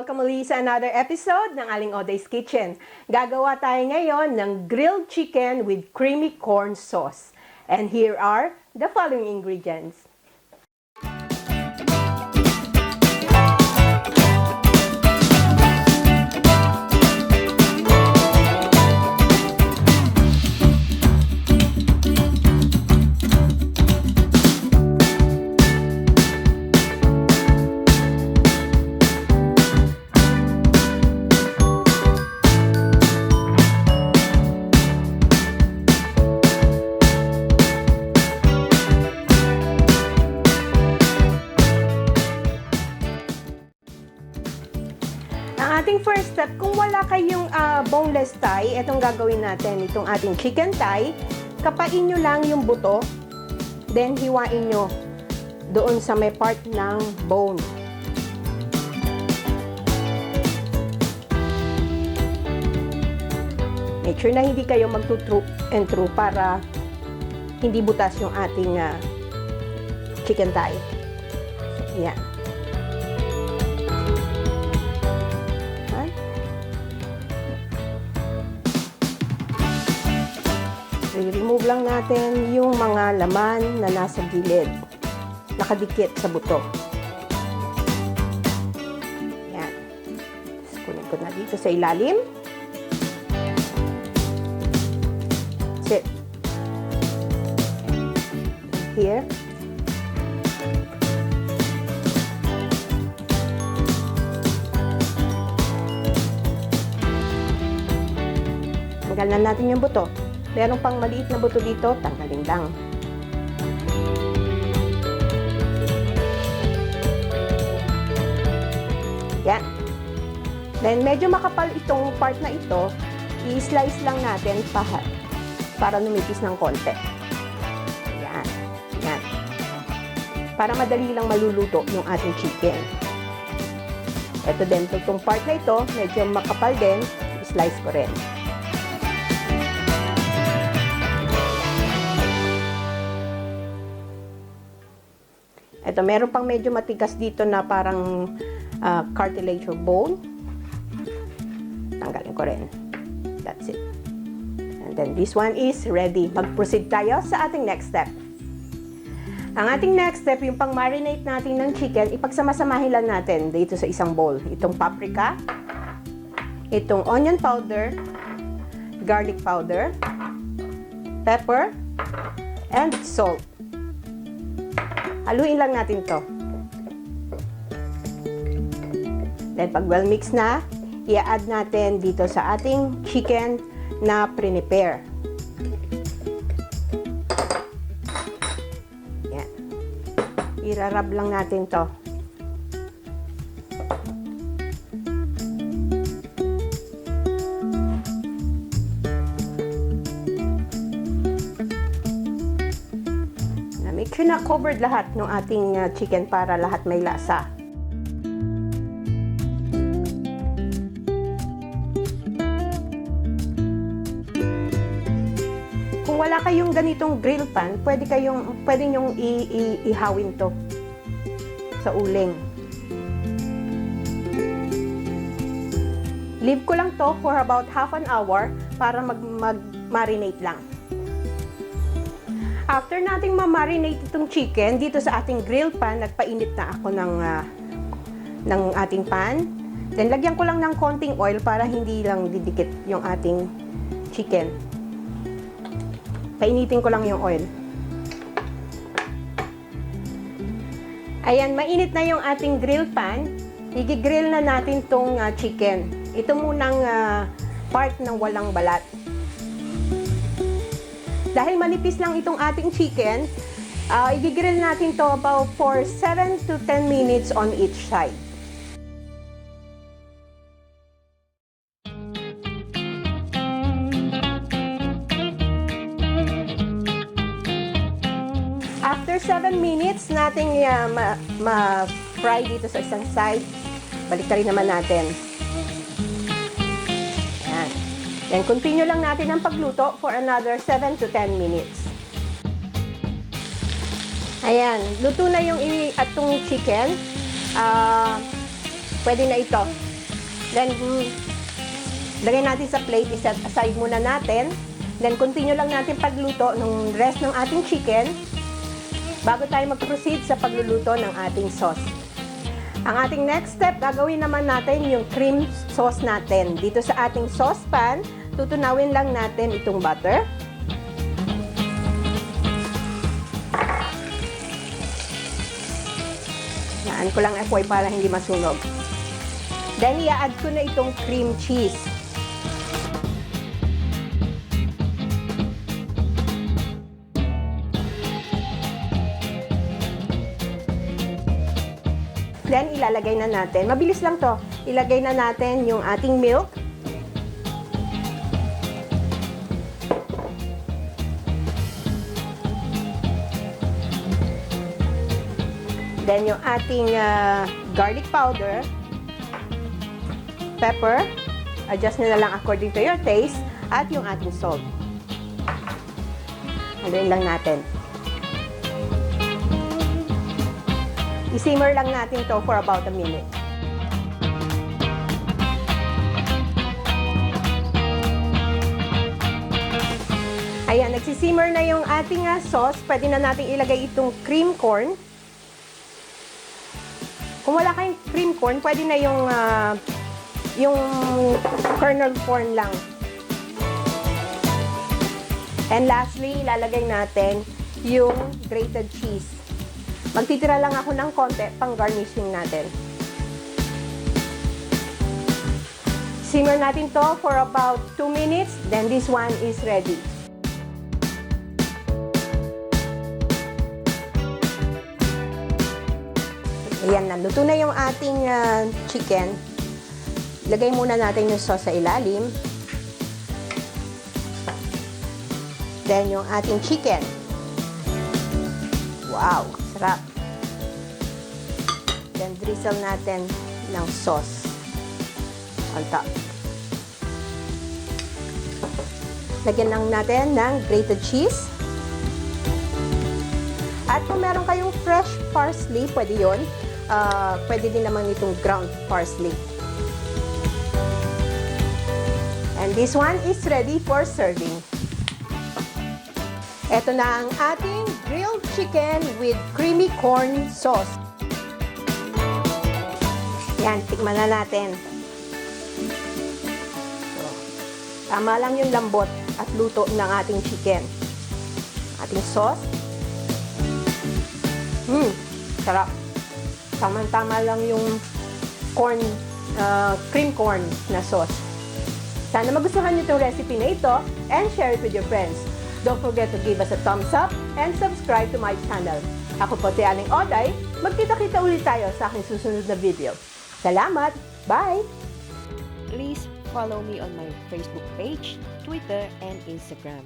Welcome muli sa another episode ng Aling Oday's Kitchen. Gagawa tayo ngayon ng grilled chicken with creamy corn sauce. And here are the following ingredients. Ating first step, kung wala kayong boneless thigh, itong gagawin natin, itong ating chicken thigh, kapain nyo lang yung buto, then hiwain nyo doon sa may part ng bone. Make sure na hindi kayo mag-through and through para hindi butas yung ating chicken thigh. Yan. I-remove lang natin yung mga laman na nasa gilid, nakadikit sa buto. Yan. Kunin ko na dito sa ilalim. That's it. Here. Tanggalan natin yung buto. Meron pang maliit na buto dito, tanggalin lang. Yan. Then, medyo makapal itong part na ito, i-slice lang natin para numipis ng konti. Yan. Yan. Para madali lang maluluto yung ating chicken. Ito din, itong part na ito, medyo makapal din, i-slice ko rin. Ito, meron pang medyo matigas dito na parang cartilage or bone. Tanggalin ko rin. That's it. And then this one is ready. Mag-proceed tayo sa ating next step. Ang ating next step, yung pang-marinate natin ng chicken, ipagsama-samahin lang natin dito sa isang bowl. Itong paprika, itong onion powder, garlic powder, pepper, and salt. Haluin lang natin to. Then, pag well mixed na, i-add natin dito sa ating chicken na prepare. Yan. I-rub lang natin to. Make sure na covered lahat ng ating chicken para lahat may lasa. Kung wala kayong ganitong grill pan, pwede nyong ihawin to sa uling. Leave ko lang to for about half an hour para mag-marinate lang. After nating ma-marinate itong chicken, dito sa ating grill pan, nagpainit na ako ng ating pan. Then, lagyan ko lang ng konting oil para hindi lang didikit yung ating chicken. Painitin ko lang yung oil. Ayan, mainit na yung ating grill pan. I-grill na natin tong chicken. Ito munang part ng walang balat. Dahil manipis lang itong ating chicken, i-grill natin to about for 7 to 10 minutes on each side. After 7 minutes, nating ma-fry dito sa isang side. Balik rin naman natin. Ayan. Then, continue lang natin ang pagluto for another 7 to 10 minutes. Ayan, luto na yung atong chicken. Pwede na ito. Then, lagay natin sa plate, iset aside muna natin. Then, continue lang natin pagluto ng rest ng ating chicken bago tayo mag-proceed sa pagluluto ng ating sauce. Ang ating next step, gagawin naman natin yung cream sauce natin. Dito sa ating saucepan, tutunawin lang natin itong butter. Naan ko lang apoy para hindi masunog. Then, i-add ko na itong cream cheese. Then, ilalagay na natin. Mabilis lang to. Ilagay na natin yung ating milk. Then, yung ating garlic powder, pepper, adjust nyo na lang according to your taste, at yung ating salt. Haluin lang natin. I-simmer lang natin to for about a minute. Ayan, nagsisimmer na yung ating sauce. Pwede na natin ilagay itong cream corn. Kung wala kayong cream corn, pwede na yung kernel corn lang. And lastly, ilalagay natin yung grated cheese. Magtitira lang ako ng konti pang garnishing natin. Simmer natin to for about 2 minutes, then this one is ready. Ayan, naluto na yung ating chicken. Lagay muna natin yung sauce sa ilalim. Then, yung ating chicken. Wow, sarap. Then, drizzle natin ng sauce on top. Lagyan lang natin ng grated cheese. At kung meron kayong fresh parsley, pwede yun. Pwede din naman itong ground parsley. And this one is ready for serving. Ito na ang ating grilled chicken with creamy corn sauce. Yan, tikman na natin. So, tama lang yung lambot at luto ng ating chicken. Ating sauce. Sarap. Tama-tama lang yung corn, cream corn na sauce. Sana magustuhan niyo itong recipe na ito and share it with your friends. Don't forget to give us a thumbs up and subscribe to my channel. Ako po si Aling Oday. Magkita-kita ulit tayo sa aking susunod na video. Salamat! Bye! Please follow me on my Facebook page, Twitter, and Instagram.